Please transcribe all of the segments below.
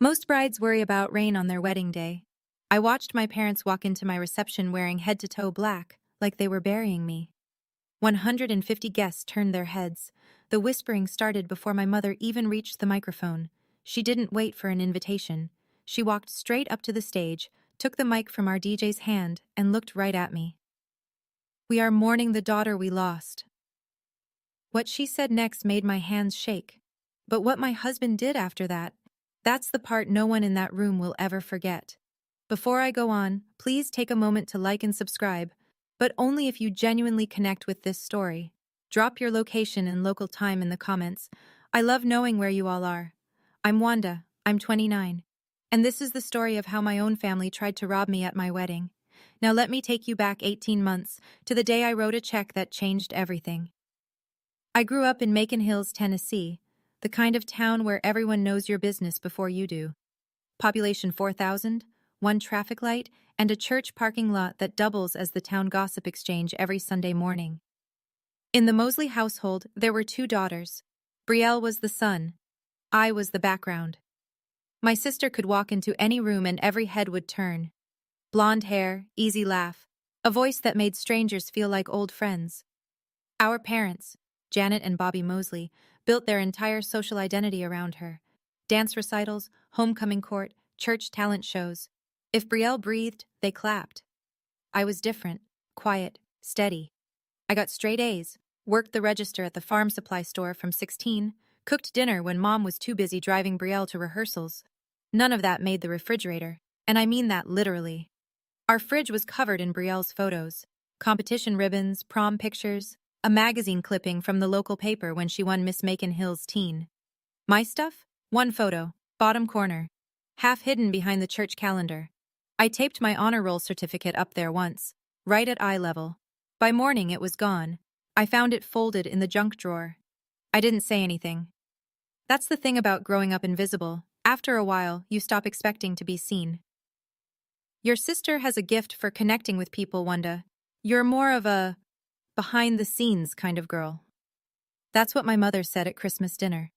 Most brides worry about rain on their wedding day. I watched my parents walk into my reception wearing head-to-toe black, like they were burying me. 150 guests turned their heads. The whispering started before my mother even reached the microphone. She didn't wait for an invitation. She walked straight up to the stage, took the mic from our DJ's hand, and looked right at me. "We are mourning the daughter we lost." What she said next made my hands shake. But what my husband did after that, that's the part no one in that room will ever forget. Before I go on, please take a moment to like and subscribe, but only if you genuinely connect with this story. Drop your location and local time in the comments. I love knowing where you all are. I'm Wanda, I'm 29, and this is the story of how my own family tried to rob me at my wedding. Now let me take you back 18 months, to the day I wrote a check that changed everything. I grew up in Macon Hills, Tennessee, the kind of town where everyone knows your business before you do. Population 4,000, one traffic light, and a church parking lot that doubles as the town gossip exchange every Sunday morning. In the Mosley household, there were two daughters. Brielle was the sun. I was the background. My sister could walk into any room and every head would turn. Blonde hair, easy laugh, a voice that made strangers feel like old friends. Our parents, Janet and Bobby Mosley, built their entire social identity around her. Dance recitals, homecoming court, church talent shows. If Brielle breathed, they clapped. I was different, quiet, steady. I got straight A's, worked the register at the farm supply store from 16, cooked dinner when Mom was too busy driving Brielle to rehearsals. None of that made the refrigerator, and I mean that literally. Our fridge was covered in Brielle's photos. Competition ribbons, prom pictures, a magazine clipping from the local paper when she won Miss Macon Hills Teen. My stuff? One photo, bottom corner, half hidden behind the church calendar. I taped my honor roll certificate up there once, right at eye level. By morning it was gone. I found it folded in the junk drawer. I didn't say anything. That's the thing about growing up invisible. After a while, you stop expecting to be seen. Your sister has a gift for connecting with people, Wanda. You're more of a behind-the-scenes kind of girl. That's what my mother said at Christmas dinner.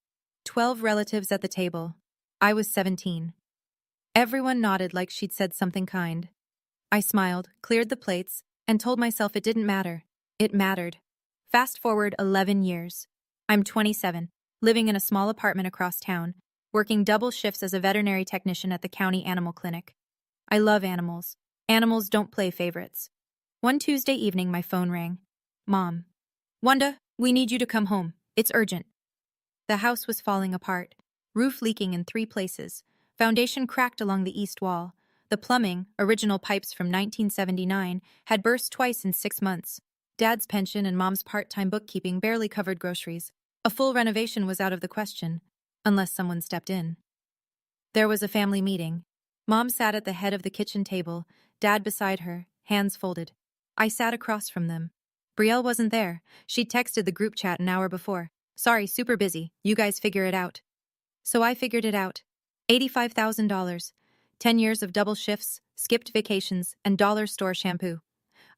12 relatives at the table. I was 17. Everyone nodded like she'd said something kind. I smiled, cleared the plates, and told myself it didn't matter. It mattered. Fast forward 11 years. I'm 27, living in a small apartment across town, working double shifts as a veterinary technician at the county animal clinic. I love animals. Animals don't play favorites. One Tuesday evening, my phone rang. Mom. "Wanda, we need you to come home. It's urgent." The house was falling apart, roof leaking in 3 places, foundation cracked along the east wall. The plumbing, original pipes from 1979, had burst twice in 6 months. Dad's pension and Mom's part-time bookkeeping barely covered groceries. A full renovation was out of the question, unless someone stepped in. There was a family meeting. Mom sat at the head of the kitchen table, Dad beside her, hands folded. I sat across from them. Brielle wasn't there. She'd texted the group chat an hour before. "Sorry, super busy. You guys figure it out." So I figured it out. $85,000. 10 years of double shifts, skipped vacations, and dollar store shampoo.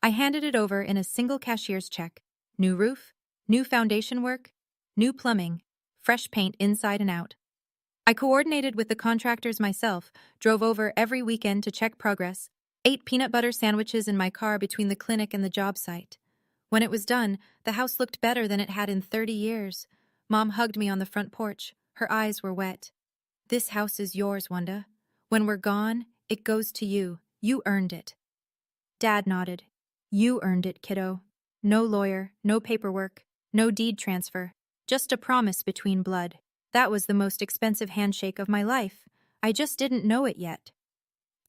I handed it over in a single cashier's check. New roof, new foundation work, new plumbing, fresh paint inside and out. I coordinated with the contractors myself, drove over every weekend to check progress, ate peanut butter sandwiches in my car between the clinic and the job site. When it was done, the house looked better than it had in 30 years. Mom hugged me on the front porch. Her eyes were wet. "This house is yours, Wanda. When we're gone, it goes to you. You earned it." Dad nodded. "You earned it, kiddo. No lawyer, no paperwork, no deed transfer. Just a promise between blood. That was the most expensive handshake of my life. I just didn't know it yet."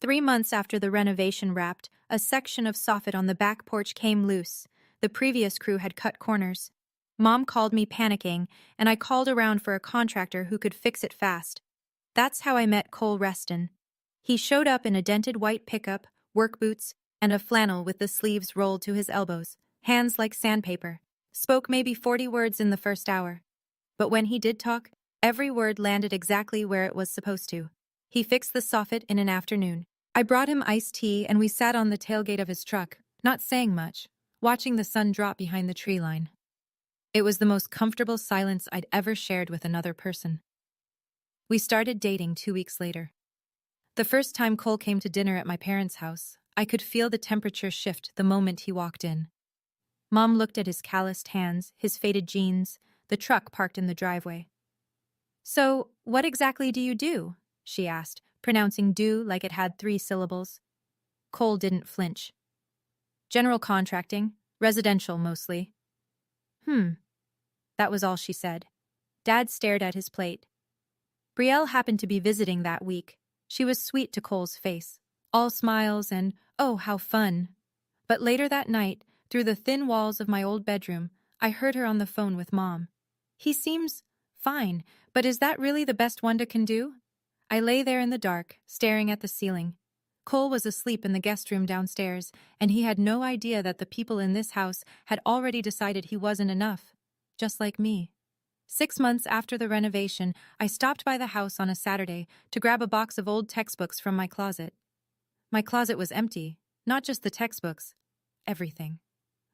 3 months after the renovation wrapped, a section of soffit on the back porch came loose. The previous crew had cut corners. Mom called me panicking, and I called around for a contractor who could fix it fast. That's how I met Cole Reston. He showed up in a dented white pickup, work boots, and a flannel with the sleeves rolled to his elbows, hands like sandpaper. Spoke maybe 40 words in the first hour. But when he did talk, every word landed exactly where it was supposed to. He fixed the soffit in an afternoon. I brought him iced tea and we sat on the tailgate of his truck, not saying much, watching the sun drop behind the tree line. It was the most comfortable silence I'd ever shared with another person. We started dating 2 weeks later. The first time Cole came to dinner at my parents' house, I could feel the temperature shift the moment he walked in. Mom looked at his calloused hands, his faded jeans, the truck parked in the driveway. "So, what exactly do you do?" she asked, pronouncing do like it had 3 syllables. Cole didn't flinch. "General contracting, residential mostly." That was all she said. Dad stared at his plate. Brielle happened to be visiting that week. She was sweet to Cole's face, all smiles and, "Oh, how fun." But later that night, through the thin walls of my old bedroom, I heard her on the phone with Mom. "He seems fine, but is that really the best Wanda can do?" I lay there in the dark, staring at the ceiling. Cole was asleep in the guest room downstairs, and he had no idea that the people in this house had already decided he wasn't enough. Just like me. 6 months after the renovation, I stopped by the house on a Saturday to grab a box of old textbooks from my closet. My closet was empty, not just the textbooks. Everything.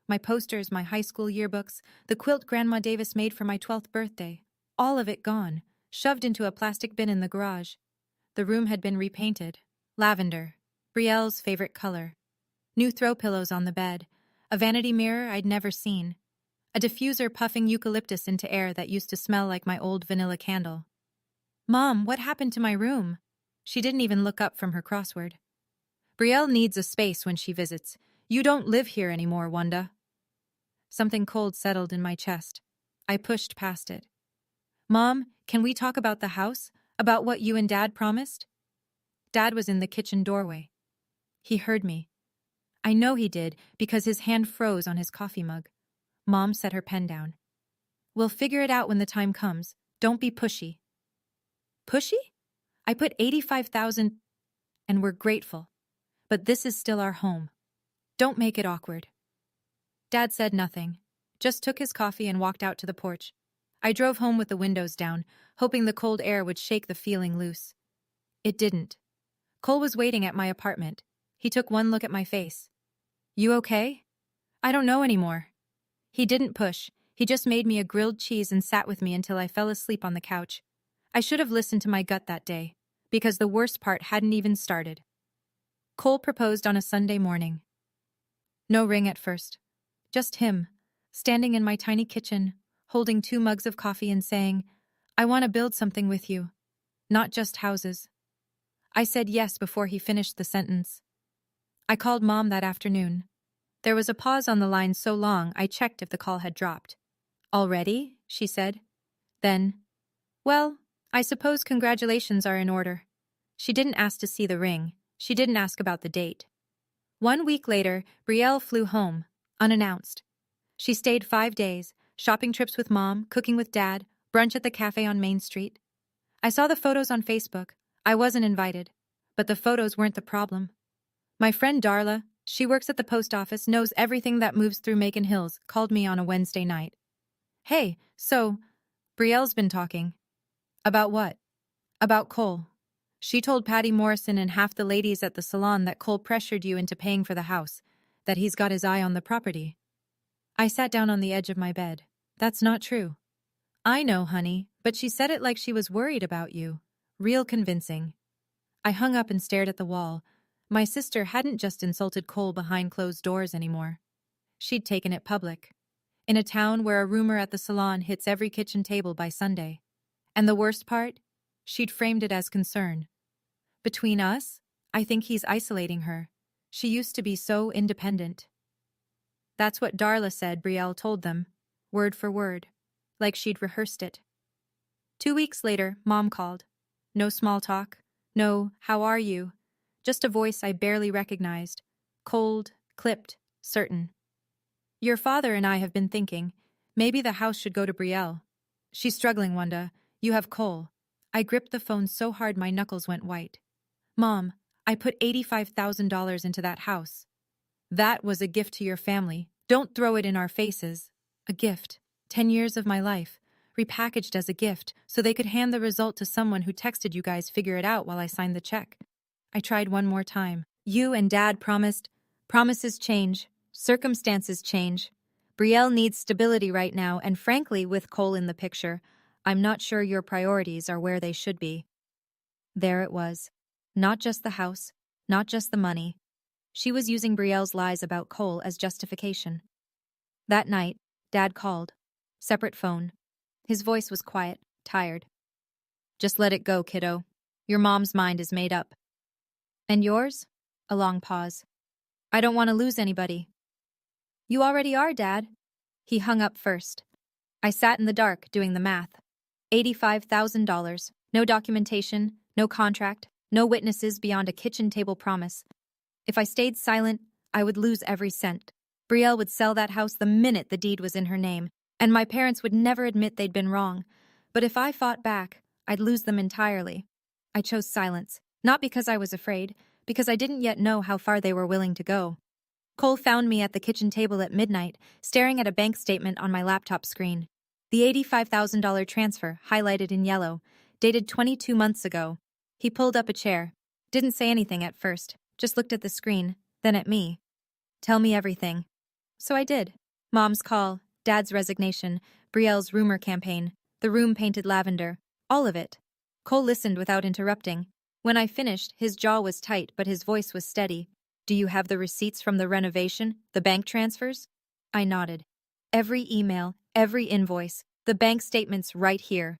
My posters, my high school yearbooks, the quilt Grandma Davis made for my 12th birthday. All of it gone, shoved into a plastic bin in the garage. The room had been repainted. Lavender, Brielle's favorite color. New throw pillows on the bed. A vanity mirror I'd never seen. A diffuser puffing eucalyptus into air that used to smell like my old vanilla candle. "Mom, what happened to my room?" She didn't even look up from her crossword. "Brielle needs a space when she visits. You don't live here anymore, Wanda." Something cold settled in my chest. I pushed past it. "Mom, can we talk about the house? About what you and Dad promised?" Dad was in the kitchen doorway. He heard me. I know he did because his hand froze on his coffee mug. Mom set her pen down. "We'll figure it out when the time comes. Don't be pushy." "Pushy? I put 85,000 and we're grateful. But this is still our home. Don't make it awkward." Dad said nothing, just took his coffee and walked out to the porch. I drove home with the windows down, hoping the cold air would shake the feeling loose. It didn't. Cole was waiting at my apartment. He took one look at my face. "You okay?" "I don't know anymore." He didn't push. He just made me a grilled cheese and sat with me until I fell asleep on the couch. I should have listened to my gut that day, because the worst part hadn't even started. Cole proposed on a Sunday morning. No ring at first. Just him, standing in my tiny kitchen, holding 2 mugs of coffee and saying, "I want to build something with you. Not just houses." I said yes before he finished the sentence. I called Mom that afternoon. There was a pause on the line so long I checked if the call had dropped. "Already?" she said. Then, "Well, I suppose congratulations are in order." She didn't ask to see the ring. She didn't ask about the date. 1 week later, Brielle flew home, unannounced. She stayed 5 days, shopping trips with Mom, cooking with Dad, brunch at the cafe on Main Street. I saw the photos on Facebook. I wasn't invited. But the photos weren't the problem. My friend Darla, she works at the post office, knows everything that moves through Macon Hills, called me on a Wednesday night. "Hey, so, Brielle's been talking." "About what?" "About Cole. She told Patty Morrison and half the ladies at the salon that Cole pressured you into paying for the house, that he's got his eye on the property." I sat down on the edge of my bed. "That's not true." "I know, honey, but she said it like she was worried about you. Real convincing." I hung up and stared at the wall. My sister hadn't just insulted Cole behind closed doors anymore. She'd taken it public. In a town where a rumor at the salon hits every kitchen table by Sunday. And the worst part? She'd framed it as concern. "Between us, I think he's isolating her. She used to be so independent." That's what Darla said, Brielle told them, word for word, like she'd rehearsed it. 2 weeks later, Mom called. No small talk. No, "How are you?" Just a voice I barely recognized. Cold, clipped, certain. "Your father and I have been thinking. Maybe the house should go to Brielle. She's struggling, Wanda. You have Cole." I gripped the phone so hard my knuckles went white. "Mom, I put $85,000 into that house. That was a gift to your family. Don't throw it in our faces. A gift. 10 years of my life. Repackaged as a gift so they could hand the result to someone who texted you guys figure it out while I signed the check." I tried one more time. "You and Dad promised." "Promises change. Circumstances change. Brielle needs stability right now, and frankly, with Cole in the picture, I'm not sure your priorities are where they should be. There it was. Not just the house, not just the money. She was using Brielle's lies about Cole as justification. That night, Dad called. Separate phone. His voice was quiet, tired. Just let it go, kiddo. Your mom's mind is made up. And yours? A long pause. I don't want to lose anybody. You already are, Dad. He hung up first. I sat in the dark doing the math. $85,000. No documentation, no contract, no witnesses beyond a kitchen table promise. If I stayed silent, I would lose every cent. Brielle would sell that house the minute the deed was in her name, and my parents would never admit they'd been wrong. But if I fought back, I'd lose them entirely. I chose silence, not because I was afraid, because I didn't yet know how far they were willing to go. Cole found me at the kitchen table at midnight, staring at a bank statement on my laptop screen. The $85,000 transfer, highlighted in yellow, dated 22 months ago. He pulled up a chair. Didn't say anything at first, just looked at the screen, then at me. Tell me everything. So I did. Mom's call, Dad's resignation, Brielle's rumor campaign, the room painted lavender, all of it. Cole listened without interrupting. When I finished, his jaw was tight but his voice was steady. Do you have the receipts from the renovation, the bank transfers? I nodded. Every email, every invoice, the bank statements right here.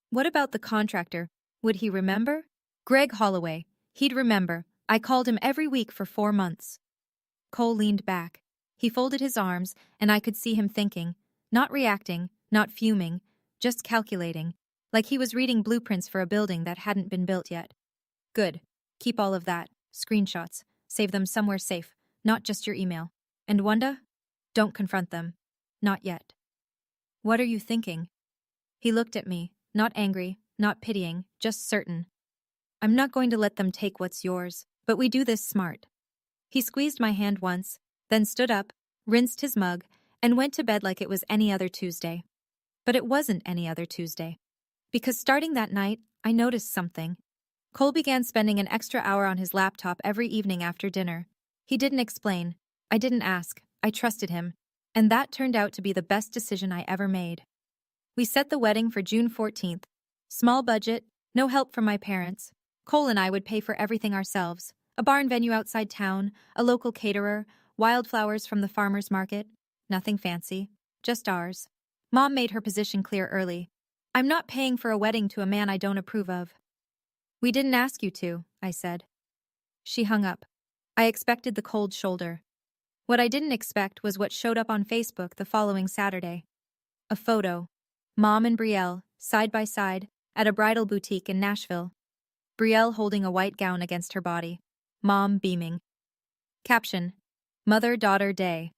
What about the contractor? Would he remember? Greg Holloway. He'd remember. I called him every week for 4 months. Cole leaned back. He folded his arms, and I could see him thinking, not reacting, not fuming, just calculating, like he was reading blueprints for a building that hadn't been built yet. Good. Keep all of that. Screenshots. Save them somewhere safe, not just your email. And Wanda? Don't confront them. Not yet. What are you thinking? He looked at me, not angry, not pitying, just certain. I'm not going to let them take what's yours, but we do this smart. He squeezed my hand once, then stood up, rinsed his mug, and went to bed like it was any other Tuesday. But it wasn't any other Tuesday. Because starting that night, I noticed something. Cole began spending an extra hour on his laptop every evening after dinner. He didn't explain. I didn't ask. I trusted him. And that turned out to be the best decision I ever made. We set the wedding for June 14th. Small budget, no help from my parents. Cole and I would pay for everything ourselves. A barn venue outside town, a local caterer, wildflowers from the farmer's market. Nothing fancy, just ours. Mom made her position clear early. I'm not paying for a wedding to a man I don't approve of. We didn't ask you to, I said. She hung up. I expected the cold shoulder. What I didn't expect was what showed up on Facebook the following Saturday. A photo. Mom and Brielle, side by side, at a bridal boutique in Nashville. Brielle holding a white gown against her body. Mom beaming. Caption: Mother-Daughter Day.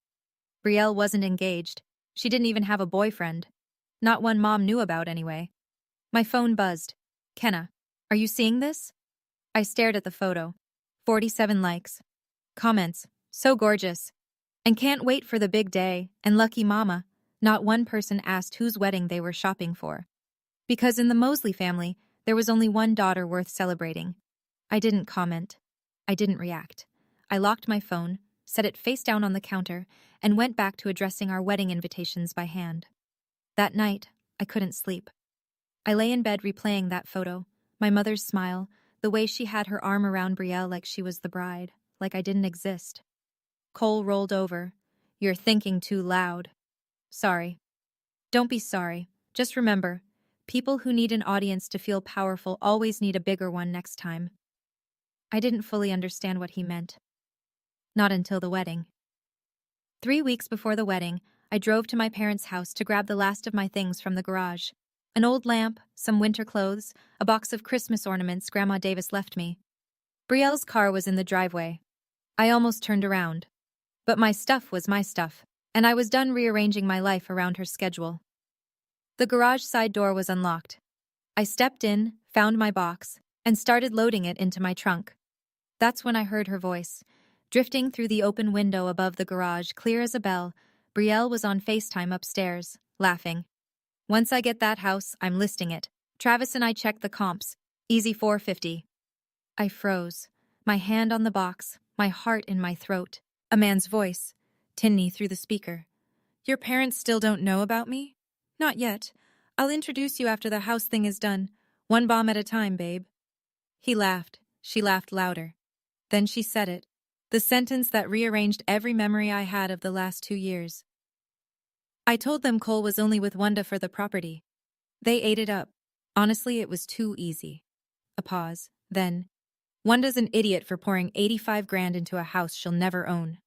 Brielle wasn't engaged. She didn't even have a boyfriend. Not one Mom knew about anyway. My phone buzzed. Kenna, are you seeing this? I stared at the photo. 47 likes. Comments. So gorgeous. And can't wait for the big day, and lucky mama. Not one person asked whose wedding they were shopping for. Because in the Mosley family, there was only one daughter worth celebrating. I didn't comment. I didn't react. I locked my phone, set it face down on the counter, and went back to addressing our wedding invitations by hand. That night, I couldn't sleep. I lay in bed replaying that photo, my mother's smile, the way she had her arm around Brielle like she was the bride, like I didn't exist. Cole rolled over. You're thinking too loud. Sorry. Don't be sorry. Just remember, people who need an audience to feel powerful always need a bigger one next time. I didn't fully understand what he meant. Not until the wedding. 3 weeks before the wedding, I drove to my parents' house to grab the last of my things from the garage. An old lamp, some winter clothes, a box of Christmas ornaments Grandma Davis left me. Brielle's car was in the driveway. I almost turned around. But my stuff was my stuff, and I was done rearranging my life around her schedule. The garage side door was unlocked. I stepped in, found my box, and started loading it into my trunk. That's when I heard her voice. Drifting through the open window above the garage, clear as a bell, Brielle was on FaceTime upstairs, laughing. Once I get that house, I'm listing it. Travis and I checked the comps. Easy 450. I froze, my hand on the box, my heart in my throat. A man's voice, tinny through the speaker. Your parents still don't know about me? Not yet. I'll introduce you after the house thing is done. One bomb at a time, babe. He laughed. She laughed louder. Then she said it. The sentence that rearranged every memory I had of the last 2 years. I told them Cole was only with Wanda for the property. They ate it up. Honestly, it was too easy. A pause. Then, Wanda's an idiot for pouring 85 grand into a house she'll never own.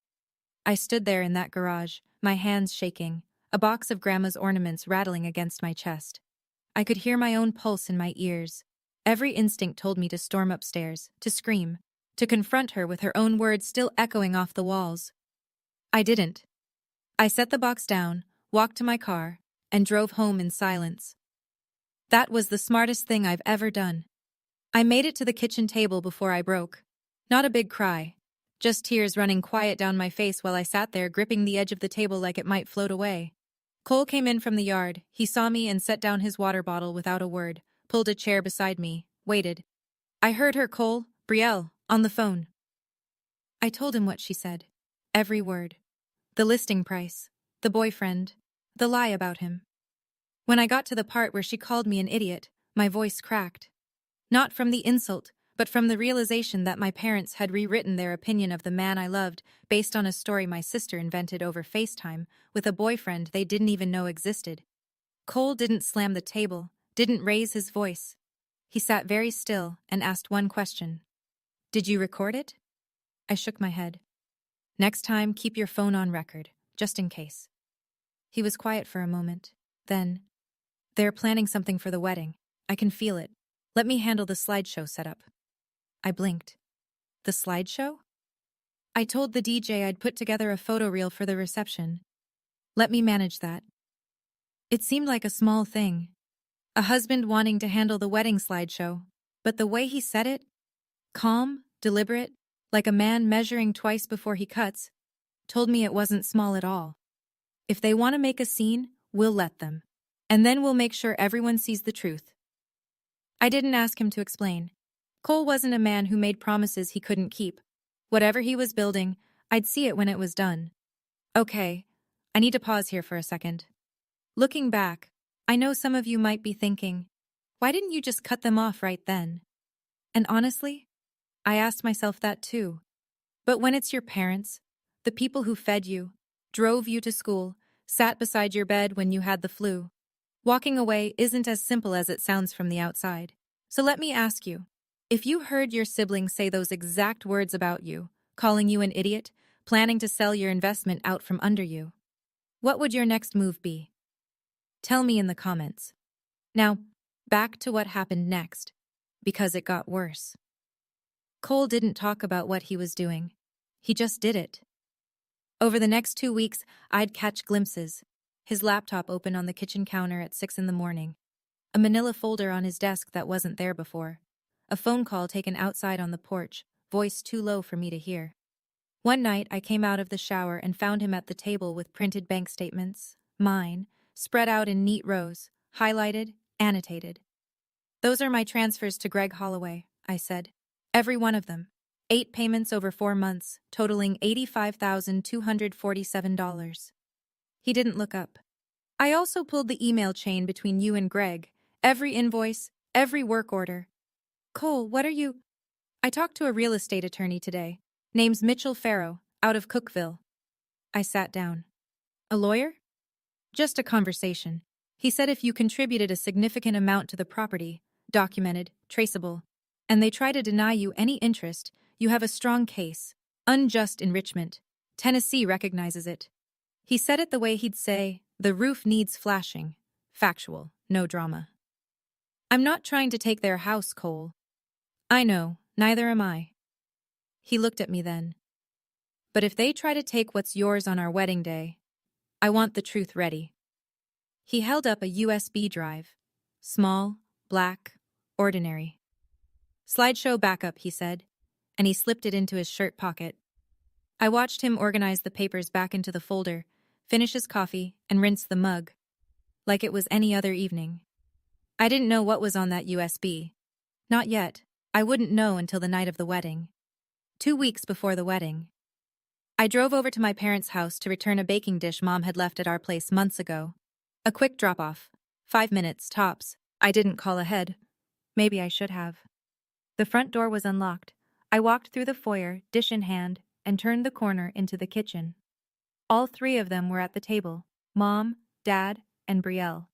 I stood there in that garage, my hands shaking, a box of Grandma's ornaments rattling against my chest. I could hear my own pulse in my ears. Every instinct told me to storm upstairs, to scream, to confront her with her own words still echoing off the walls. I didn't. I set the box down, walked to my car, and drove home in silence. That was the smartest thing I've ever done. I made it to the kitchen table before I broke. Not a big cry, just tears running quiet down my face while I sat there gripping the edge of the table like it might float away. Cole came in from the yard. He saw me and set down his water bottle without a word, pulled a chair beside me, waited. I heard her, Cole, Brielle, on the phone. I told him what she said. Every word. The listing price, the boyfriend, the lie about him. When I got to the part where she called me an idiot, my voice cracked. Not from the insult, but from the realization that my parents had rewritten their opinion of the man I loved based on a story my sister invented over FaceTime with a boyfriend they didn't even know existed. Cole didn't slam the table, didn't raise his voice. He sat very still and asked one question. Did you record it? I shook my head. Next time, keep your phone on record, just in case. He was quiet for a moment. Then, they're planning something for the wedding. I can feel it. Let me handle the slideshow setup. I blinked. The slideshow? I told the DJ I'd put together a photo reel for the reception. Let me manage that. It seemed like a small thing. A husband wanting to handle the wedding slideshow. But the way he said it, calm, deliberate, like a man measuring twice before he cuts, told me it wasn't small at all. If they want to make a scene, we'll let them. And then we'll make sure everyone sees the truth. I didn't ask him to explain. Cole wasn't a man who made promises he couldn't keep. Whatever he was building, I'd see it when it was done. Okay, I need to pause here for a second. Looking back, I know some of you might be thinking, why didn't you just cut them off right then? And honestly, I asked myself that too. But when it's your parents, the people who fed you, drove you to school, sat beside your bed when you had the flu, walking away isn't as simple as it sounds from the outside. So let me ask you, if you heard your siblings say those exact words about you, calling you an idiot, planning to sell your investment out from under you, what would your next move be? Tell me in the comments. Now, back to what happened next, because it got worse. Cole didn't talk about what he was doing. He just did it. Over the next 2 weeks, I'd catch glimpses. His laptop open on the kitchen counter at 6 a.m, a manila folder on his desk that wasn't there before, a phone call taken outside on the porch, voice too low for me to hear. One night, I came out of the shower and found him at the table with printed bank statements, mine, spread out in neat rows, highlighted, annotated. Those are my transfers to Greg Holloway, I said. Every one of them. 8 payments over 4 months, totaling $85,247. He didn't look up. I also pulled the email chain between you and Greg. Every invoice, every work order. Cole, what are you? I talked to a real estate attorney today. Name's Mitchell Farrow, out of Cookville. I sat down. A lawyer? Just a conversation. He said if you contributed a significant amount to the property, documented, traceable, and they try to deny you any interest, you have a strong case. Unjust enrichment. Tennessee recognizes it. He said it the way he'd say, the roof needs flashing. Factual, no drama. I'm not trying to take their house, Cole. I know, neither am I. He looked at me then. But if they try to take what's yours on our wedding day, I want the truth ready. He held up a USB drive. Small, black, ordinary. Slideshow backup, he said, and he slipped it into his shirt pocket. I watched him organize the papers back into the folder, finish his coffee, and rinse the mug, like it was any other evening. I didn't know what was on that USB. Not yet. I wouldn't know until the night of the wedding. 2 weeks before the wedding. I drove over to my parents' house to return a baking dish Mom had left at our place months ago. A quick drop-off. 5 minutes, tops. I didn't call ahead. Maybe I should have. The front door was unlocked. I walked through the foyer, dish in hand, and turned the corner into the kitchen. All three of them were at the table: Mom, Dad, and Brielle.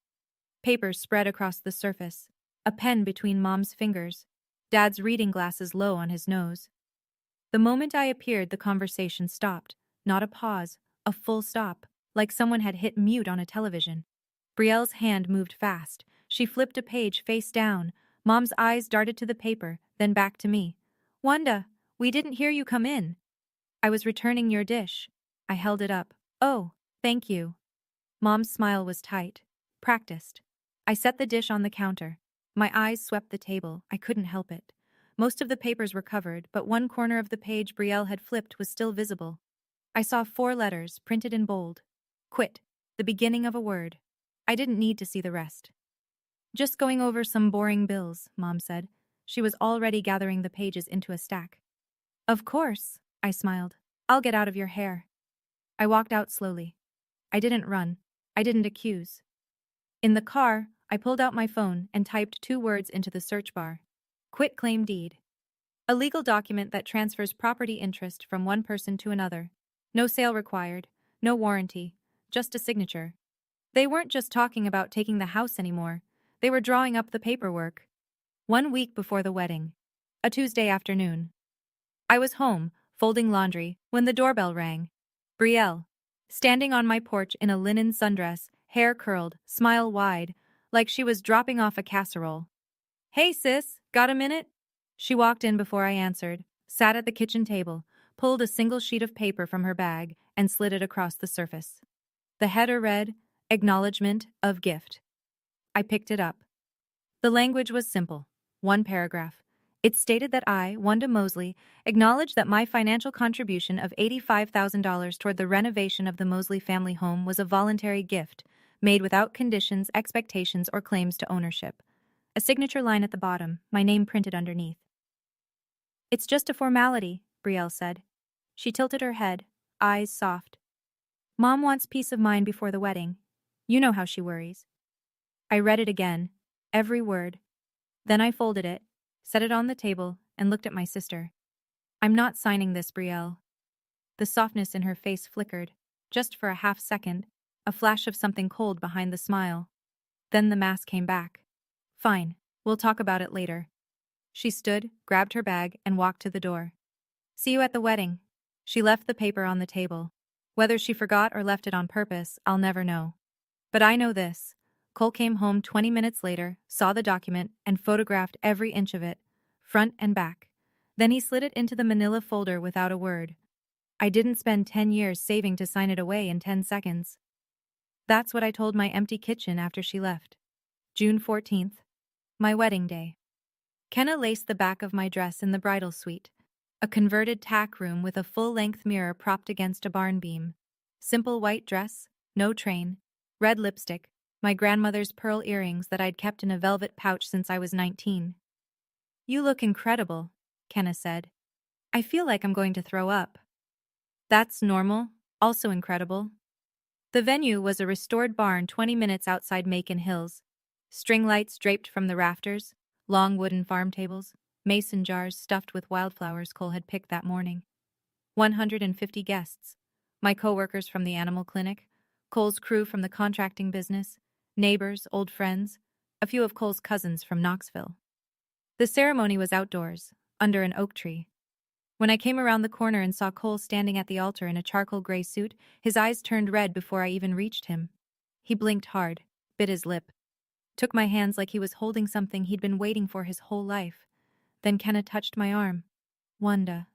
Papers spread across the surface, a pen between Mom's fingers, Dad's reading glasses low on his nose. The moment I appeared, the conversation stopped. Not a pause, a full stop, like someone had hit mute on a television. Brielle's hand moved fast. She flipped a page face down. Mom's eyes darted to the paper, then back to me. "Wanda, we didn't hear you come in." "I was returning your dish." I held it up. "Oh, thank you." Mom's smile was tight, practiced. I set the dish on the counter. My eyes swept the table. I couldn't help it. Most of the papers were covered, but one corner of the page Brielle had flipped was still visible. I saw 4 letters, printed in bold. Quit. The beginning of a word. I didn't need to see the rest. "Just going over some boring bills," Mom said. She was already gathering the pages into a stack. "Of course," I smiled. "I'll get out of your hair." I walked out slowly. I didn't run. I didn't accuse. In the car, I pulled out my phone and typed 2 words into the search bar. Quitclaim deed. A legal document that transfers property interest from one person to another. No sale required, no warranty, just a signature. They weren't just talking about taking the house anymore. They were drawing up the paperwork. 1 week before the wedding. A Tuesday afternoon. I was home, folding laundry, when the doorbell rang. Brielle, standing on my porch in a linen sundress, hair curled, smile wide, like she was dropping off a casserole. "Hey sis, got a minute?" She walked in before I answered, sat at the kitchen table, pulled a single sheet of paper from her bag, and slid it across the surface. The header read, "Acknowledgement of gift." I picked it up. The language was simple. 1 paragraph. It stated that I, Wanda Mosley, acknowledge that my financial contribution of $85,000 toward the renovation of the Mosley family home was a voluntary gift, made without conditions, expectations, or claims to ownership. A signature line at the bottom, my name printed underneath. "It's just a formality," Brielle said. She tilted her head, eyes soft. "Mom wants peace of mind before the wedding. You know how she worries." I read it again, every word. Then I folded it, set it on the table, and looked at my sister. "I'm not signing this, Brielle." The softness in her face flickered, just for a half second, a flash of something cold behind the smile. Then the mask came back. "Fine, we'll talk about it later." She stood, grabbed her bag, and walked to the door. "See you at the wedding." She left the paper on the table. Whether she forgot or left it on purpose, I'll never know. But I know this. Cole came home 20 minutes later, saw the document, and photographed every inch of it, front and back. Then he slid it into the manila folder without a word. I didn't spend 10 years saving to sign it away in 10 seconds. That's what I told my empty kitchen after she left. June 14th. My wedding day. Kenna laced the back of my dress in the bridal suite. A converted tack room with a full-length mirror propped against a barn beam. Simple white dress, no train, red lipstick, my grandmother's pearl earrings that I'd kept in a velvet pouch since I was 19. "You look incredible," Kenna said. "I feel like I'm going to throw up." "That's normal, also incredible." The venue was a restored barn 20 minutes outside Macon Hills. String lights draped from the rafters, long wooden farm tables, mason jars stuffed with wildflowers Cole had picked that morning. 150 guests. My co-workers from the animal clinic, Cole's crew from the contracting business, neighbors, old friends, a few of Cole's cousins from Knoxville. The ceremony was outdoors, under an oak tree. When I came around the corner and saw Cole standing at the altar in a charcoal gray suit, his eyes turned red before I even reached him. He blinked hard, bit his lip, took my hands like he was holding something he'd been waiting for his whole life. Then Kenna touched my arm. "Wanda."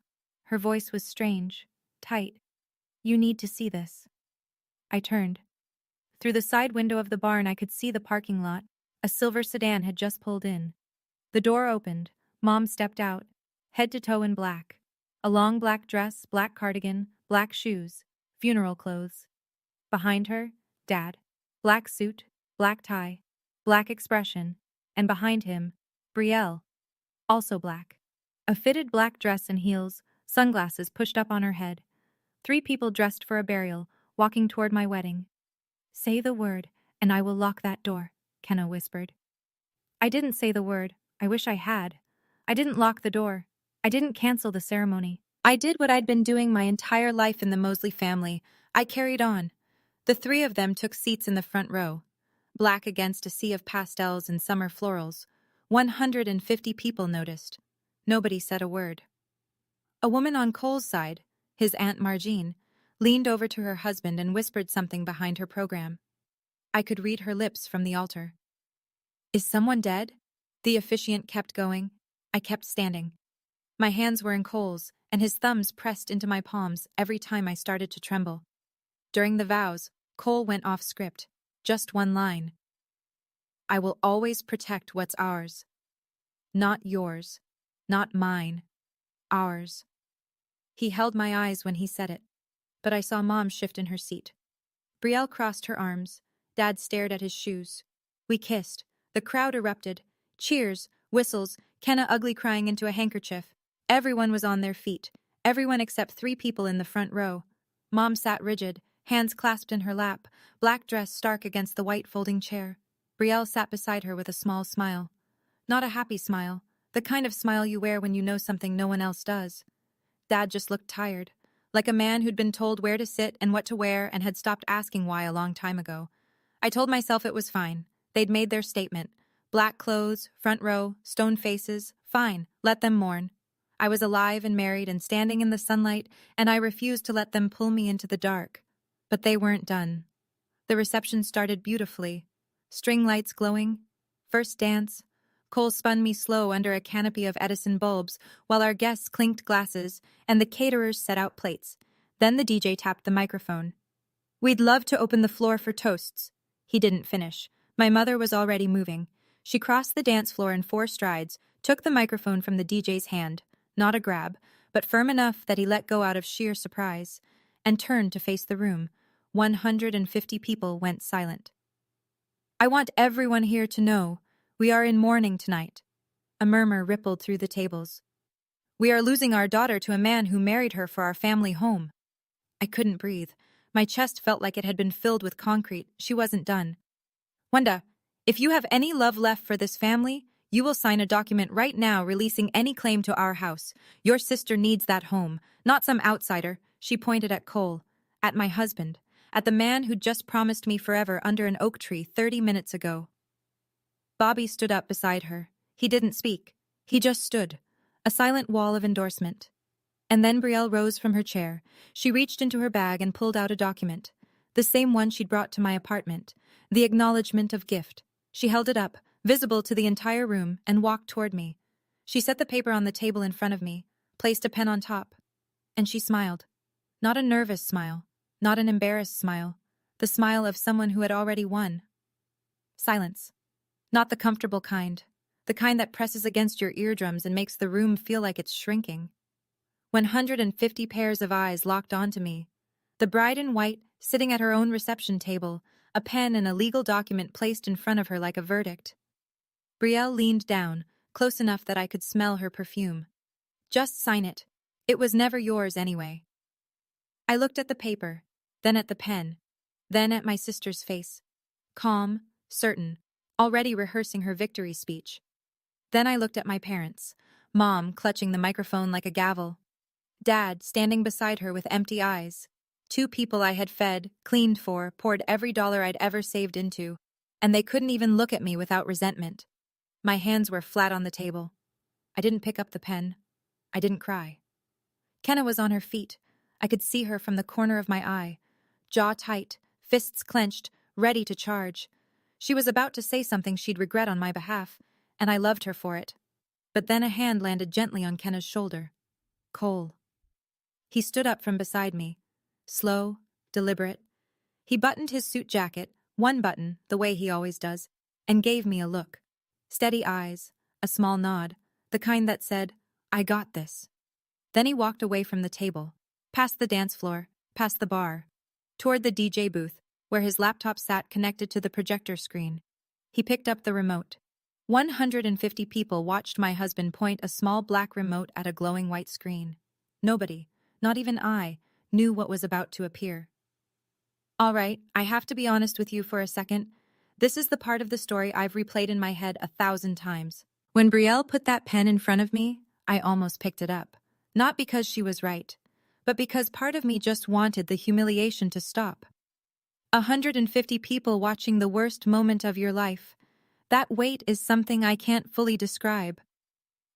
Her voice was strange, tight. "You need to see this." I turned. Through the side window of the barn I could see the parking lot. A silver sedan had just pulled in. The door opened. Mom stepped out, head to toe in black. A long black dress, black cardigan, black shoes, funeral clothes. Behind her, Dad. Black suit, black tie, black expression, and behind him, Brielle. Also black. A fitted black dress and heels, sunglasses pushed up on her head. 3 people dressed for a burial, walking toward my wedding. "Say the word, and I will lock that door." Kenna whispered. I didn't say the word. I wish I had. I didn't lock the door. I didn't cancel the ceremony. I did what I'd been doing my entire life in the Mosley family. I carried on. The three of them took seats in the front row, black against a sea of pastels and summer florals. 150 people noticed. Nobody said a word. A woman on Cole's side, his Aunt Margine, leaned over to her husband and whispered something behind her program. I could read her lips from the altar. Is someone dead? The officiant kept going. I kept standing. My hands were in Cole's, and his thumbs pressed into my palms every time I started to tremble. During the vows, Cole went off script. Just one line. I will always protect what's ours. Not yours. Not mine. Ours. He held my eyes when he said it, but I saw Mom shift in her seat. Brielle crossed her arms. Dad stared at his shoes. We kissed. The crowd erupted. Cheers, whistles, Kenna ugly crying into a handkerchief. Everyone was on their feet. Everyone except 3 people in the front row. Mom sat rigid, hands clasped in her lap, black dress stark against the white folding chair. Brielle sat beside her with a small smile. Not a happy smile, the kind of smile you wear when you know something no one else does. Dad just looked tired, like a man who'd been told where to sit and what to wear and had stopped asking why a long time ago. I told myself it was fine. They'd made their statement. Black clothes, front row, stone faces, fine, let them mourn. I was alive and married and standing in the sunlight, and I refused to let them pull me into the dark. But they weren't done. The reception started beautifully. String lights glowing. First dance. Cole spun me slow under a canopy of Edison bulbs while our guests clinked glasses and the caterers set out plates. Then the DJ tapped the microphone. We'd love to open the floor for toasts. He didn't finish. My mother was already moving. She crossed the dance floor in 4 strides, took the microphone from the DJ's hand, not a grab, but firm enough that he let go out of sheer surprise, and turned to face the room. 150 people went silent. I want everyone here to know we are in mourning tonight. A murmur rippled through the tables. We are losing our daughter to a man who married her for our family home. I couldn't breathe. My chest felt like it had been filled with concrete. She wasn't done. Wanda, if you have any love left for this family, you will sign a document right now releasing any claim to our house. Your sister needs that home, not some outsider. She pointed at Cole, at my husband, at the man who'd just promised me forever under an oak tree 30 minutes ago. Bobby stood up beside her. He didn't speak. He just stood, a silent wall of endorsement. And then Brielle rose from her chair. She reached into her bag and pulled out a document, the same one she'd brought to my apartment, the acknowledgement of gift. She held it up, visible to the entire room, and walked toward me. She set the paper on the table in front of me, placed a pen on top, and she smiled. Not a nervous smile, not an embarrassed smile, the smile of someone who had already won. Silence. Not the comfortable kind, the kind that presses against your eardrums and makes the room feel like it's shrinking. 150 pairs of eyes locked onto me. The bride in white, sitting at her own reception table, a pen and a legal document placed in front of her like a verdict. Brielle leaned down, close enough that I could smell her perfume. Just sign it. It was never yours anyway. I looked at the paper, then at the pen, then at my sister's face. Calm, certain, already rehearsing her victory speech. Then I looked at my parents, Mom clutching the microphone like a gavel, Dad standing beside her with empty eyes. 2 people I had fed, cleaned for, poured every dollar I'd ever saved into, and they couldn't even look at me without resentment. My hands were flat on the table. I didn't pick up the pen. I didn't cry. Kenna was on her feet. I could see her from the corner of my eye, jaw tight, fists clenched, ready to charge. She was about to say something she'd regret on my behalf, and I loved her for it. But then a hand landed gently on Kenna's shoulder. Cole. He stood up from beside me, slow, deliberate. He buttoned his suit jacket, one button, the way he always does, and gave me a look. Steady eyes, a small nod, the kind that said, I got this. Then he walked away from the table, past the dance floor, past the bar, toward the DJ booth, where his laptop sat connected to the projector screen. He picked up the remote. 150 people watched my husband point a small black remote at a glowing white screen. Nobody, not even I, knew what was about to appear. All right, I have to be honest with you for a second. This is the part of the story I've replayed in my head 1,000 times. When Brielle put that pen in front of me, I almost picked it up. Not because she was right, but because part of me just wanted the humiliation to stop. 150 people watching the worst moment of your life. That weight is something I can't fully describe.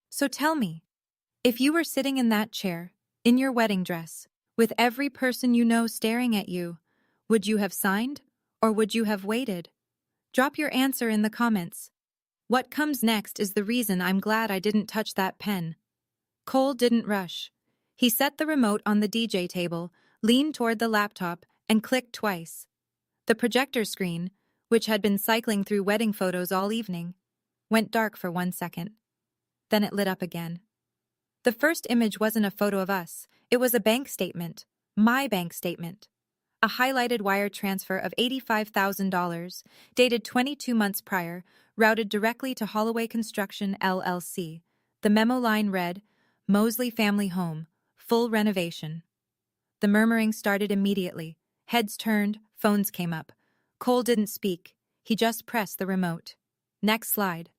So tell me, if you were sitting in that chair, in your wedding dress, with every person you know staring at you, would you have signed, or would you have waited? Drop your answer in the comments. What comes next is the reason I'm glad I didn't touch that pen. Cole didn't rush. He set the remote on the DJ table, leaned toward the laptop, and clicked twice. The projector screen, which had been cycling through wedding photos all evening, went dark for 1 second. Then it lit up again. The first image wasn't a photo of us. It was a bank statement. My bank statement. A highlighted wire transfer of $85,000, dated 22 months prior, routed directly to Holloway Construction, LLC. The memo line read, Mosley Family Home, full renovation. The murmuring started immediately. Heads turned, phones came up. Cole didn't speak. He just pressed the remote. Next slide.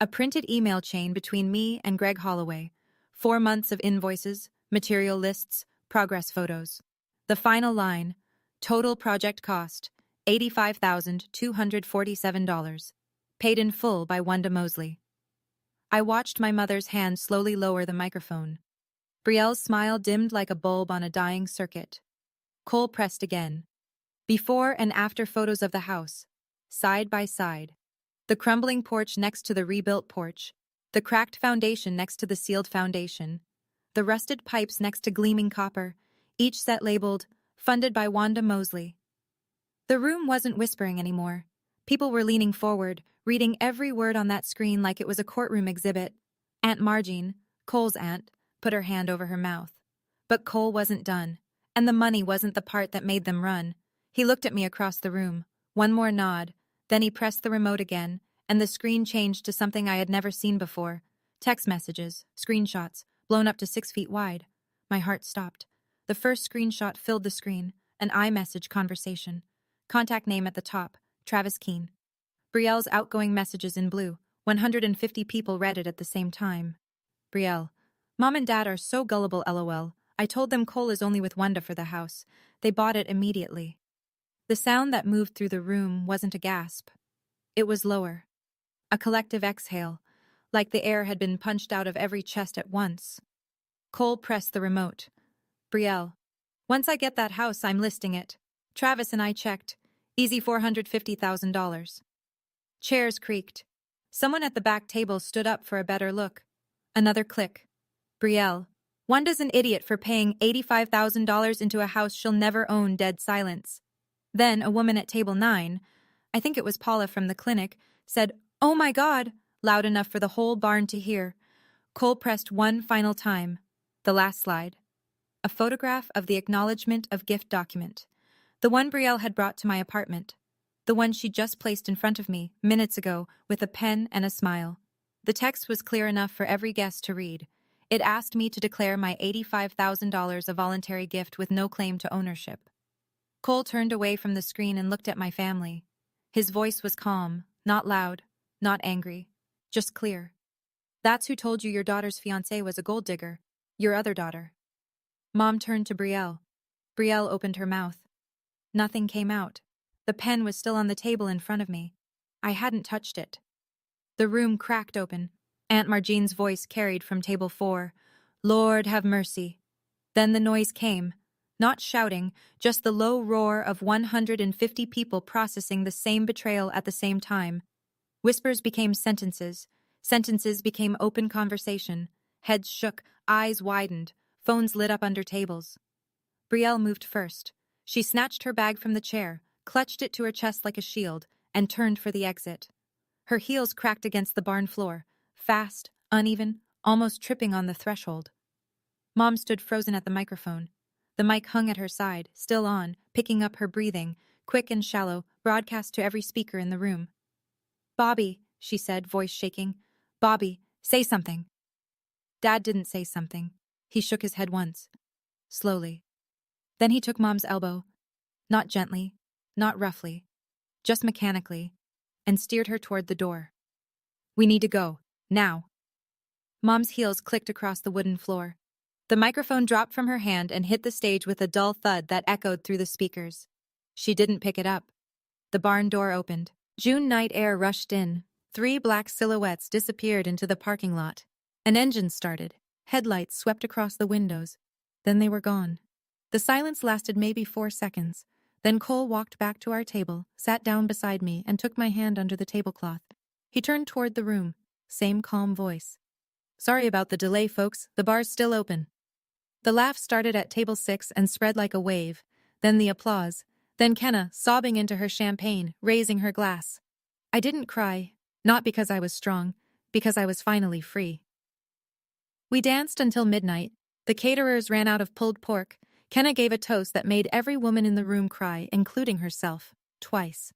A printed email chain between me and Greg Holloway. 4 months of invoices, material lists, progress photos. The final line, total project cost, $85,247. Paid in full by Wanda Mosley. I watched my mother's hand slowly lower the microphone. Brielle's smile dimmed like a bulb on a dying circuit. Cole pressed again. Before and after photos of the house, side by side. The crumbling porch next to the rebuilt porch. The cracked foundation next to the sealed foundation. The rusted pipes next to gleaming copper, each set labeled, funded by Wanda Mosley. The room wasn't whispering anymore. People were leaning forward, reading every word on that screen like it was a courtroom exhibit. Aunt Margene, Cole's aunt, put her hand over her mouth. But Cole wasn't done, and the money wasn't the part that made them run. He looked at me across the room. One more nod, then he pressed the remote again, and the screen changed to something I had never seen before. Text messages, screenshots, blown up to 6 feet wide. My heart stopped. The first screenshot filled the screen, an iMessage conversation. Contact name at the top, Travis Keene. Brielle's outgoing messages in blue. 150 people read it at the same time. Brielle. Mom and Dad are so gullible, LOL. I told them Cole is only with Wanda for the house. They bought it immediately. The sound that moved through the room wasn't a gasp. It was lower. A collective exhale, like the air had been punched out of every chest at once. Cole pressed the remote. Brielle. Once I get that house, I'm listing it. Travis and I checked. Easy $450,000. Chairs creaked. Someone at the back table stood up for a better look. Another click. Brielle. Wanda's an idiot for paying $85,000 into a house she'll never own. Dead silence. Then a woman at table 9, I think it was Paula from the clinic, said, "Oh my God," loud enough for the whole barn to hear. Cole pressed one final time. The last slide. A photograph of the acknowledgement of gift document. The one Brielle had brought to my apartment. The one she just placed in front of me, minutes ago, with a pen and a smile. The text was clear enough for every guest to read. It asked me to declare my $85,000 a voluntary gift with no claim to ownership. Cole turned away from the screen and looked at my family. His voice was calm, not loud, not angry, just clear. That's who told you your daughter's fiancé was a gold digger, your other daughter. Mom turned to Brielle. Brielle opened her mouth. Nothing came out. The pen was still on the table in front of me. I hadn't touched it. The room cracked open. Aunt Margene's voice carried from table 4. Lord have mercy. Then the noise came. Not shouting, just the low roar of 150 people processing the same betrayal at the same time. Whispers became sentences. Sentences became open conversation. Heads shook, eyes widened, phones lit up under tables. Brielle moved first. She snatched her bag from the chair, clutched it to her chest like a shield, and turned for the exit. Her heels cracked against the barn floor, fast, uneven, almost tripping on the threshold. Mom stood frozen at the microphone. The mic hung at her side, still on, picking up her breathing, quick and shallow, broadcast to every speaker in the room. Bobby, she said, voice shaking. Bobby, say something. Dad didn't say something. He shook his head once, slowly. Then he took Mom's elbow, not gently, not roughly, just mechanically. and steered her toward the door. "We need to go. Now." Mom's heels clicked across the wooden floor. The microphone dropped from her hand and hit the stage with a dull thud that echoed through the speakers. She didn't pick it up. The barn door opened. June night air rushed in. 3 black silhouettes disappeared into the parking lot. An engine started. Headlights swept across the windows. Then they were gone. The silence lasted maybe 4 seconds. Then Cole walked back to our table, sat down beside me, and took my hand under the tablecloth. He turned toward the room. Same calm voice. "Sorry about the delay, folks. The bar's still open." The laugh started at table 6 and spread like a wave. Then the applause. Then Kenna, sobbing into her champagne, raising her glass. I didn't cry. Not because I was strong. Because I was finally free. We danced until midnight. The caterers ran out of pulled pork. Kenna gave a toast that made every woman in the room cry, including herself, twice.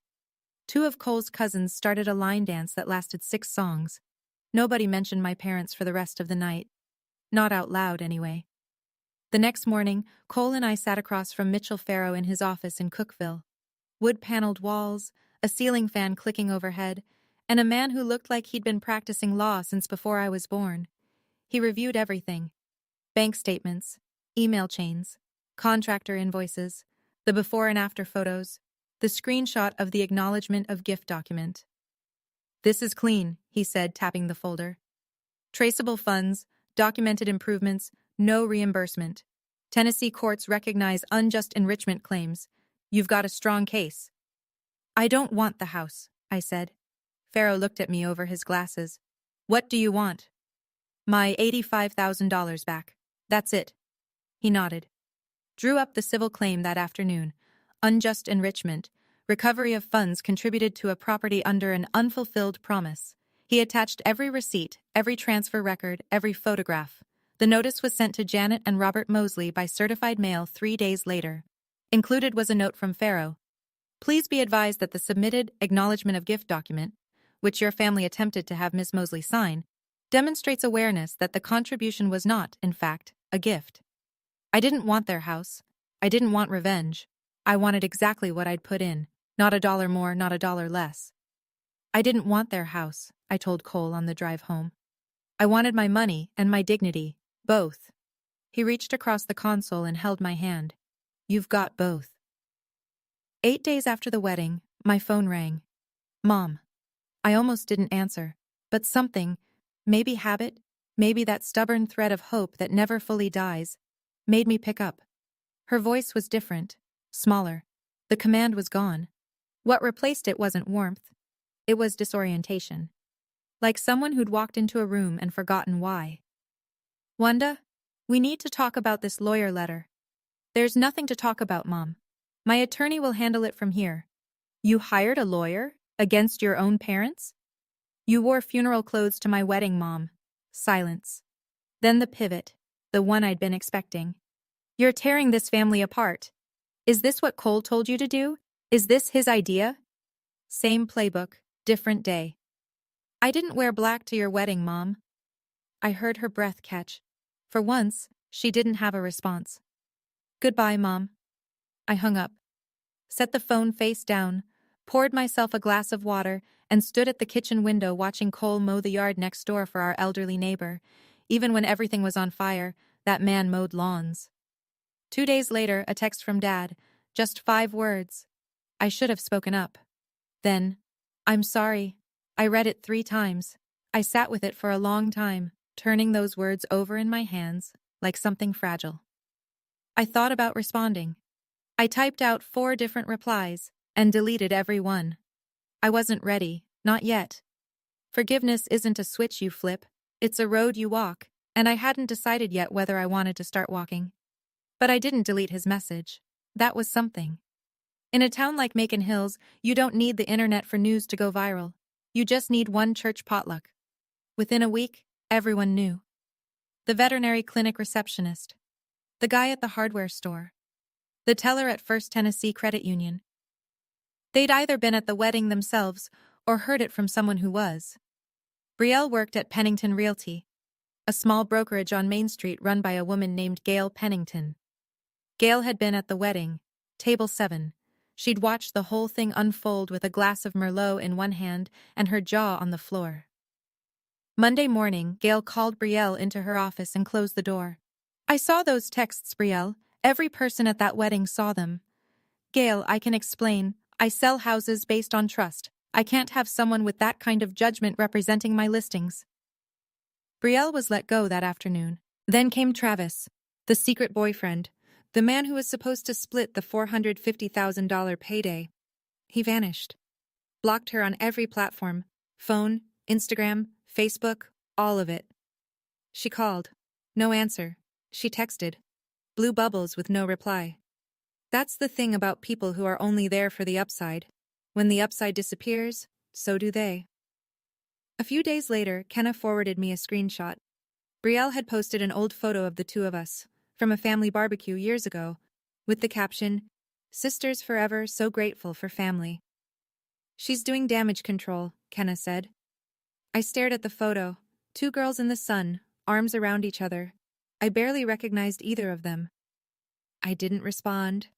2 of Cole's cousins started a line dance that lasted 6 songs. Nobody mentioned my parents for the rest of the night. Not out loud, anyway. The next morning, Cole and I sat across from Mitchell Farrow in his office in Cookville. Wood-paneled walls, a ceiling fan clicking overhead, and a man who looked like he'd been practicing law since before I was born. He reviewed everything. Bank statements, email chains, contractor invoices, the before and after photos, the screenshot of the acknowledgement of gift document. "This is clean," he said, tapping the folder. "Traceable funds, documented improvements, no reimbursement. Tennessee courts recognize unjust enrichment claims. You've got a strong case." "I don't want the house," I said. Farrow looked at me over his glasses. "What do you want?" "My $85,000 back. That's it." He nodded. Drew up the civil claim that afternoon. Unjust enrichment. Recovery of funds contributed to a property under an unfulfilled promise. He attached every receipt, every transfer record, every photograph. The notice was sent to Janet and Robert Mosley by certified mail 3 days later. Included was a note from Farrow. "Please be advised that the submitted acknowledgement of gift document, which your family attempted to have Miss Mosley sign, demonstrates awareness that the contribution was not, in fact, a gift." I didn't want their house. I didn't want revenge. I wanted exactly what I'd put in. Not $1 more, not $1 less. "I didn't want their house," I told Cole on the drive home. "I wanted my money and my dignity, both." He reached across the console and held my hand. "You've got both." 8 days after the wedding, my phone rang. "Mom." I almost didn't answer, but something, maybe habit, maybe that stubborn thread of hope that never fully dies, made me pick up. Her voice was different, smaller. The command was gone. What replaced it wasn't warmth. It was disorientation. Like someone who'd walked into a room and forgotten why. "Wanda, we need to talk about this lawyer letter." "There's nothing to talk about, Mom. My attorney will handle it from here." "You hired a lawyer? Against your own parents?" "You wore funeral clothes to my wedding, Mom." Silence. Then the pivot, the one I'd been expecting. "You're tearing this family apart. Is this what Cole told you to do? Is this his idea?" Same playbook, different day. "I didn't wear black to your wedding, Mom." I heard her breath catch. For once, she didn't have a response. "Goodbye, Mom." I hung up, set the phone face down, poured myself a glass of water, and stood at the kitchen window watching Cole mow the yard next door for our elderly neighbor. Even when everything was on fire, that man mowed lawns. 2 days later, a text from Dad. Just 5 words. I should have spoken up. Then, "I'm sorry." I read it 3 times. I sat with it for a long time, turning those words over in my hands, like something fragile. I thought about responding. I typed out 4 different replies, and deleted every one. I wasn't ready, not yet. Forgiveness isn't a switch you flip, it's a road you walk, and I hadn't decided yet whether I wanted to start walking. But I didn't delete his message. That was something. In a town like Macon Hills, you don't need the internet for news to go viral. You just need one church potluck. Within a week, everyone knew. The veterinary clinic receptionist. The guy at the hardware store. The teller at First Tennessee Credit Union. They'd either been at the wedding themselves or heard it from someone who was. Brielle worked at Pennington Realty, a small brokerage on Main Street run by a woman named Gail Pennington. Gail had been at the wedding, table 7, She'd watched the whole thing unfold with a glass of Merlot in one hand and her jaw on the floor. Monday morning, Gail called Brielle into her office and closed the door. "I saw those texts, Brielle. Every person at that wedding saw them. Gail, I can explain. I sell houses based on trust. I can't have someone with that kind of judgment representing my listings." Brielle was let go that afternoon. Then came Travis, the secret boyfriend, the man who was supposed to split the $450,000 payday. He vanished. Blocked her on every platform: phone, Instagram, Facebook, all of it. She called. No answer. She texted. Blue bubbles with no reply. That's the thing about people who are only there for the upside. When the upside disappears, so do they. A few days later, Kenna forwarded me a screenshot. Brielle had posted an old photo of the two of us, from a family barbecue years ago, with the caption, "Sisters forever, so grateful for family." "She's doing damage control," Kenna said. I stared at the photo, two girls in the sun, arms around each other. I barely recognized either of them. I didn't respond.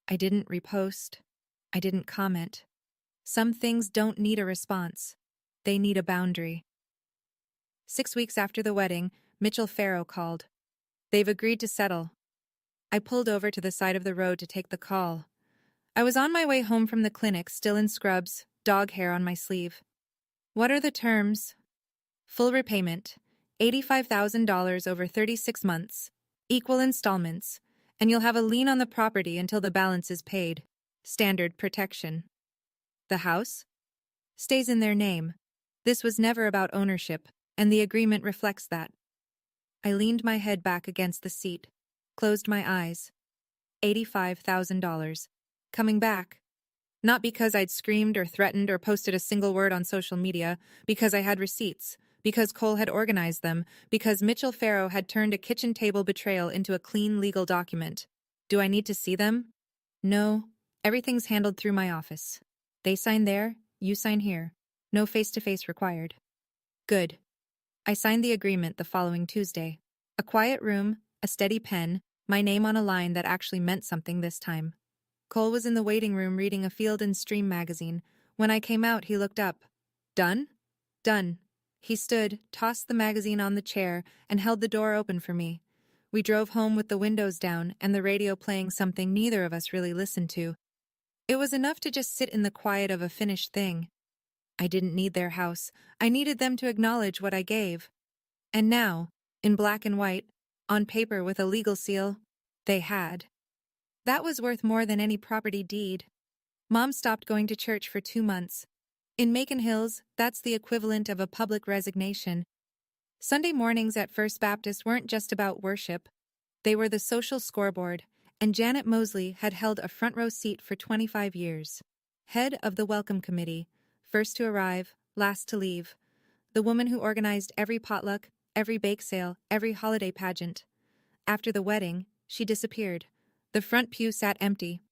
I didn't repost. I didn't comment. Some things don't need a response. They need a boundary. 6 weeks after the wedding, Mitchell Farrow called. They've agreed to settle. I pulled over to the side of the road to take the call. I was on my way home from the clinic, still in scrubs, dog hair on my sleeve. "What are the terms?" "Full repayment, $85,000 over 36 months, equal installments, and you'll have a lien on the property until the balance is paid. Standard protection." "The house?" "Stays in their name. This was never about ownership, and the agreement reflects that." I leaned my head back against the seat, closed my eyes. $85,000. Coming back. Not because I'd screamed or threatened or posted a single word on social media, because I had receipts, because Cole had organized them, because Mitchell Farrow had turned a kitchen table betrayal into a clean legal document. Do I need to see them? No. Everything's handled through my office. They sign there, you sign here. No face-to-face required. Good. I signed the agreement the following Tuesday. A quiet room, a steady pen, my name on a line that actually meant something this time. Cole was in the waiting room reading a Field and Stream magazine. When I came out, he looked up. "Done?" "Done." He stood, tossed the magazine on the chair, and held the door open for me. We drove home with the windows down and the radio playing something neither of us really listened to. It was enough to just sit in the quiet of a finished thing. I didn't need their house. I needed them to acknowledge what I gave. And now, in black and white, on paper with a legal seal, they had. That was worth more than any property deed. Mom stopped going to church for 2 months. In Macon Hills, that's the equivalent of a public resignation. Sunday mornings at First Baptist weren't just about worship. They were the social scoreboard, and Janet Mosley had held a front row seat for 25 years. Head of the welcome committee, first to arrive, last to leave. The woman who organized every potluck, every bake sale, every holiday pageant. After the wedding, she disappeared. The front pew sat empty.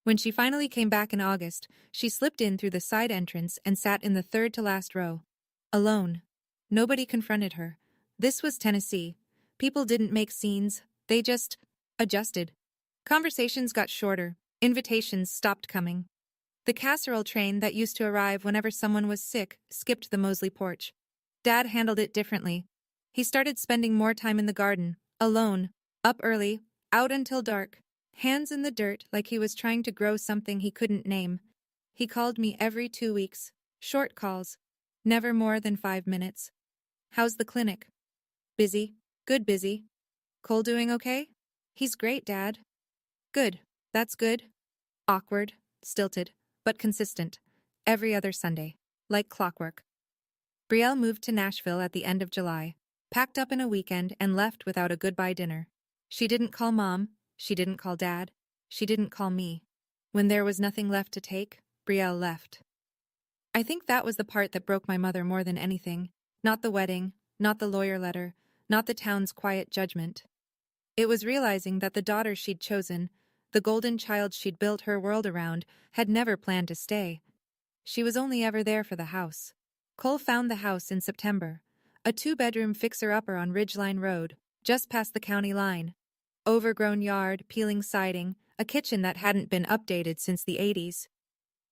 When she finally came back in August, she slipped in through the side entrance and sat in the third to last row. Alone. Nobody confronted her. This was Tennessee. People didn't make scenes, they just adjusted. Conversations got shorter. Invitations stopped coming. The casserole train that used to arrive whenever someone was sick skipped the Mosley porch. Dad handled it differently. He started spending more time in the garden, alone, up early, out until dark, hands in the dirt like he was trying to grow something he couldn't name. He called me every 2 weeks, short calls, never more than 5 minutes. "How's the clinic?" "Busy. Good busy." "Cole doing okay?" "He's great, Dad." "Good. That's good." Awkward, stilted, but consistent. Every other Sunday. Like clockwork. Brielle moved to Nashville at the end of July, packed up in a weekend and left without a goodbye dinner. She didn't call Mom. She didn't call Dad. She didn't call me. When there was nothing left to take, Brielle left. I think that was the part that broke my mother more than anything. Not the wedding, not the lawyer letter, not the town's quiet judgment. It was realizing that the daughter she'd chosen, the golden child she'd built her world around, had never planned to stay. She was only ever there for the house. Cole found the house in September. A 2-bedroom fixer-upper on Ridgeline Road, just past the county line. Overgrown yard, peeling siding, a kitchen that hadn't been updated since the 80s.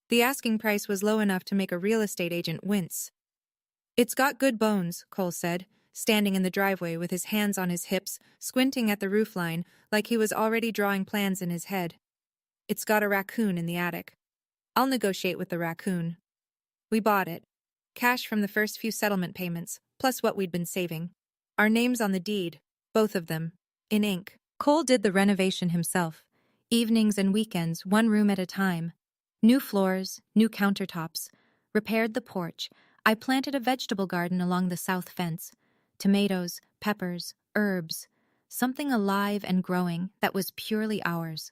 The asking price was low enough to make a real estate agent wince. "It's got good bones," Cole said, standing in the driveway with his hands on his hips, squinting at the roofline like he was already drawing plans in his head. "It's got a raccoon in the attic. I'll negotiate with the raccoon." We bought it. Cash from the first few settlement payments, plus what we'd been saving. Our names on the deed, both of them, in ink. Cole did the renovation himself. Evenings and weekends, one room at a time. New floors, new countertops. Repaired the porch. I planted a vegetable garden along the south fence. Tomatoes, peppers, herbs. Something alive and growing that was purely ours.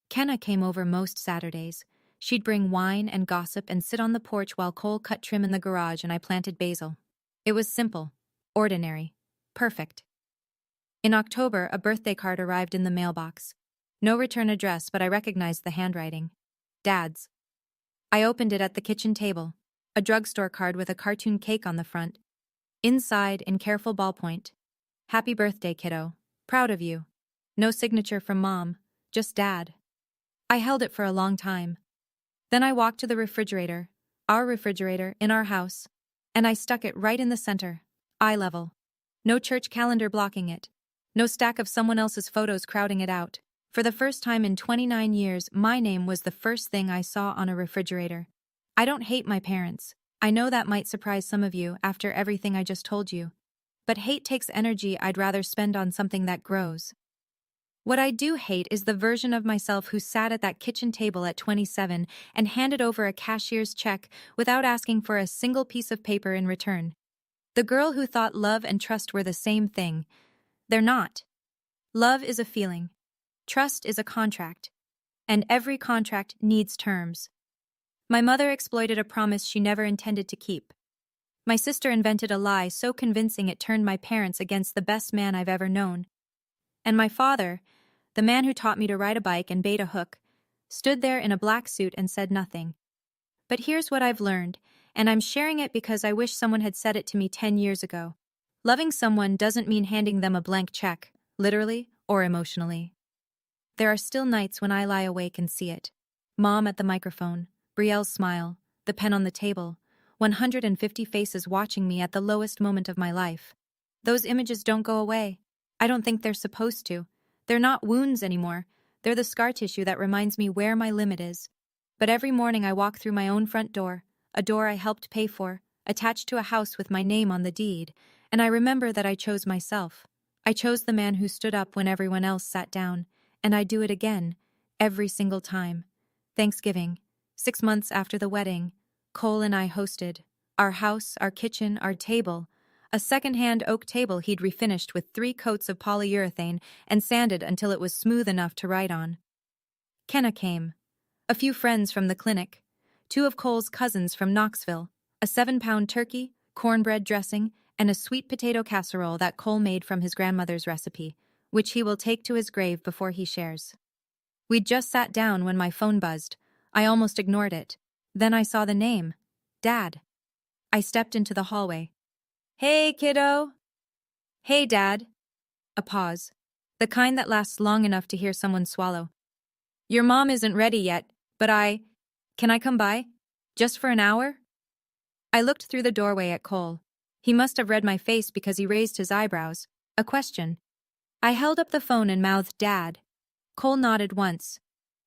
Kenna came over most Saturdays. She'd bring wine and gossip and sit on the porch while Cole cut trim in the garage and I planted basil. It was simple, ordinary, perfect. In October, a birthday card arrived in the mailbox. No return address, but I recognized the handwriting. Dad's. I opened it at the kitchen table. A drugstore card with a cartoon cake on the front. Inside, in careful ballpoint, "Happy birthday, kiddo. Proud of you." No signature from Mom, just Dad. I held it for a long time. Then I walked to the refrigerator, our refrigerator in our house, and I stuck it right in the center, eye level. No church calendar blocking it. No stack of someone else's photos crowding it out. For the first time in 29 years, my name was the first thing I saw on a refrigerator. I don't hate my parents. I know that might surprise some of you after everything I just told you. But hate takes energy I'd rather spend on something that grows. What I do hate is the version of myself who sat at that kitchen table at 27 and handed over a cashier's check without asking for a single piece of paper in return. The girl who thought love and trust were the same thing. They're not. Love is a feeling. Trust is a contract. And every contract needs terms. My mother exploited a promise she never intended to keep. My sister invented a lie so convincing it turned my parents against the best man I've ever known. And my father, the man who taught me to ride a bike and bait a hook, stood there in a black suit and said nothing. But here's what I've learned, and I'm sharing it because I wish someone had said it to me 10 years ago. Loving someone doesn't mean handing them a blank check, literally or emotionally. There are still nights when I lie awake and see it. Mom at the microphone, Brielle's smile, the pen on the table, 150 faces watching me at the lowest moment of my life. Those images don't go away. I don't think they're supposed to. They're not wounds anymore. They're the scar tissue that reminds me where my limit is. But every morning I walk through my own front door, a door I helped pay for, attached to a house with my name on the deed, and I remember that I chose myself. I chose the man who stood up when everyone else sat down, and I do it again, every single time. Thanksgiving, 6 months after the wedding, Cole and I hosted. Our house, our kitchen, our table. A second-hand oak table he'd refinished with 3 coats of polyurethane and sanded until it was smooth enough to write on. Kenna came. A few friends from the clinic. 2 of Cole's cousins from Knoxville. A 7-pound turkey, cornbread dressing, and a sweet potato casserole that Cole made from his grandmother's recipe, which he will take to his grave before he shares. We'd just sat down when my phone buzzed. I almost ignored it. Then I saw the name. Dad. I stepped into the hallway. "Hey, kiddo." "Hey, Dad." A pause. The kind that lasts long enough to hear someone swallow. "Your mom isn't ready yet, but Can I come by? Just for an hour?" I looked through the doorway at Cole. He must have read my face because he raised his eyebrows. A question. I held up the phone and mouthed Dad. Cole nodded once.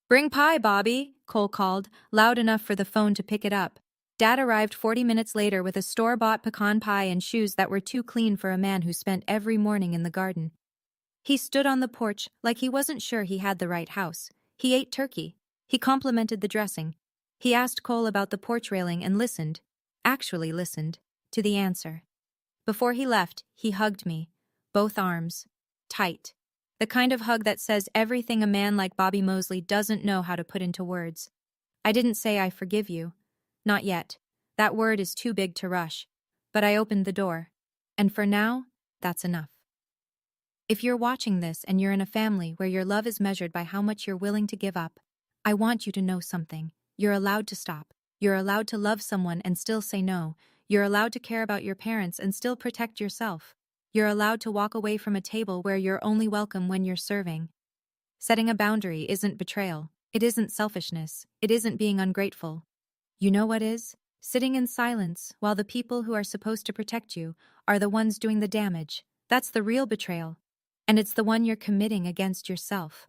"Bring pie, Bobby," Cole called, loud enough for the phone to pick it up. Dad arrived 40 minutes later with a store-bought pecan pie and shoes that were too clean for a man who spent every morning in the garden. He stood on the porch like he wasn't sure he had the right house. He ate turkey. He complimented the dressing. He asked Cole about the porch railing and listened, actually listened, to the answer. Before he left, he hugged me, both arms, tight. The kind of hug that says everything a man like Bobby Mosley doesn't know how to put into words. I didn't say I forgive you. Not yet. That word is too big to rush. But I opened the door. And for now, that's enough. If you're watching this and you're in a family where your love is measured by how much you're willing to give up, I want you to know something. You're allowed to stop. You're allowed to love someone and still say no. You're allowed to care about your parents and still protect yourself. You're allowed to walk away from a table where you're only welcome when you're serving. Setting a boundary isn't betrayal. It isn't selfishness. It isn't being ungrateful. You know what is? Sitting in silence while the people who are supposed to protect you are the ones doing the damage. That's the real betrayal. And it's the one you're committing against yourself.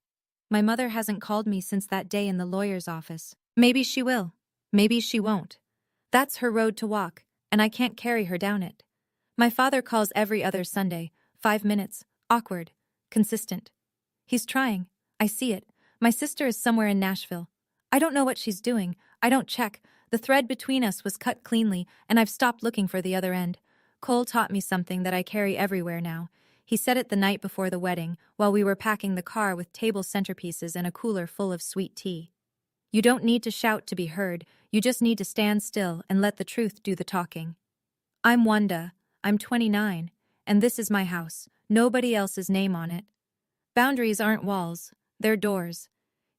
My mother hasn't called me since that day in the lawyer's office. Maybe she will. Maybe she won't. That's her road to walk, and I can't carry her down it. My father calls every other Sunday, 5 minutes, awkward, consistent. He's trying. I see it. My sister is somewhere in Nashville. I don't know what she's doing. I don't check. The thread between us was cut cleanly, and I've stopped looking for the other end. Cole taught me something that I carry everywhere now. He said it the night before the wedding, while we were packing the car with table centerpieces and a cooler full of sweet tea. You don't need to shout to be heard, you just need to stand still and let the truth do the talking. I'm Wanda, I'm 29, and this is my house, nobody else's name on it. Boundaries aren't walls, they're doors.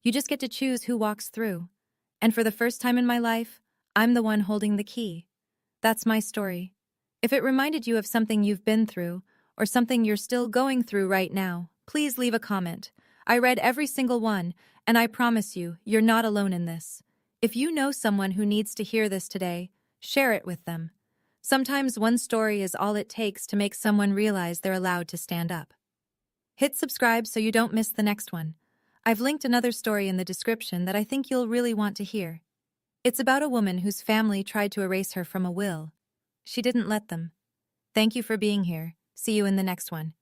You just get to choose who walks through. And for the first time in my life, I'm the one holding the key. That's my story. If it reminded you of something you've been through, or something you're still going through right now, please leave a comment. I read every single one, and I promise you, you're not alone in this. If you know someone who needs to hear this today, share it with them. Sometimes one story is all it takes to make someone realize they're allowed to stand up. Hit subscribe so you don't miss the next one. I've linked another story in the description that I think you'll really want to hear. It's about a woman whose family tried to erase her from a will. She didn't let them. Thank you for being here. See you in the next one.